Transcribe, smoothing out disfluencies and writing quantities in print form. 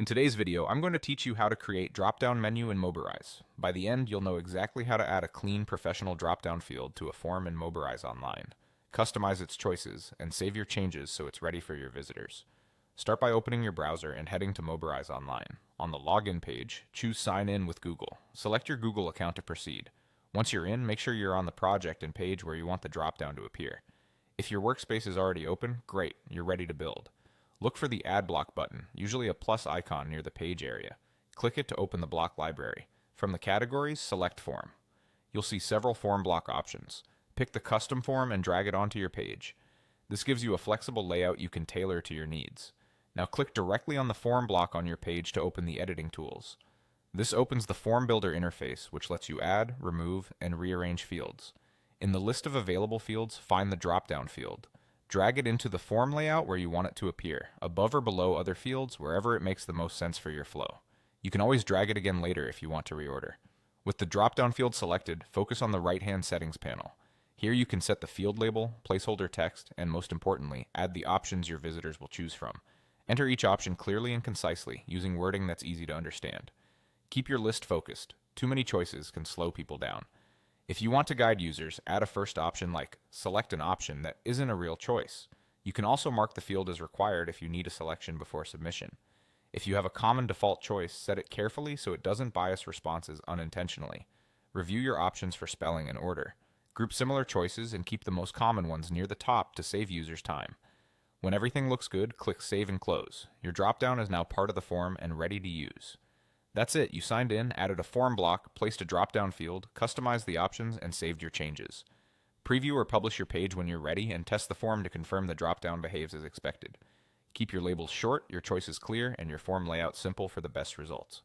In today's video, I'm going to teach you how to create drop-down menu in Mobirise. By the end, you'll know exactly how to add a clean professional drop-down field to a form in Mobirise Online, customize its choices, and save your changes so it's ready for your visitors. Start by opening your browser and heading to Mobirise Online. On the login page, choose Sign In with Google. Select your Google account to proceed. Once you're in, make sure you're on the project and page where you want the drop-down to appear. If your workspace is already open, great, you're ready to build. Look for the Add Block button, usually a plus icon near the page area. Click it to open the block library. From the categories, select Form. You'll see several form block options. Pick the custom form and drag it onto your page. This gives you a flexible layout you can tailor to your needs. Now click directly on the form block on your page to open the editing tools. This opens the Form Builder interface, which lets you add, remove, and rearrange fields. In the list of available fields, find the drop-down field. Drag it into the form layout where you want it to appear, above or below other fields, wherever it makes the most sense for your flow. You can always drag it again later if you want to reorder. With the drop-down field selected, focus on the right-hand settings panel. Here you can set the field label, placeholder text, and most importantly, add the options your visitors will choose from. Enter each option clearly and concisely, using wording that's easy to understand. Keep your list focused. Too many choices can slow people down. If you want to guide users, add a first option like select an option that isn't a real choice. You can also mark the field as required if you need a selection before submission. If you have a common default choice, set it carefully so it doesn't bias responses unintentionally. Review your options for spelling and order. Group similar choices and keep the most common ones near the top to save users time. When everything looks good, click Save and Close. Your dropdown is now part of the form and ready to use. That's it, you signed in, added a form block, placed a drop-down field, customized the options, and saved your changes. Preview or publish your page when you're ready and test the form to confirm the drop-down behaves as expected. Keep your labels short, your choices clear, and your form layout simple for the best results.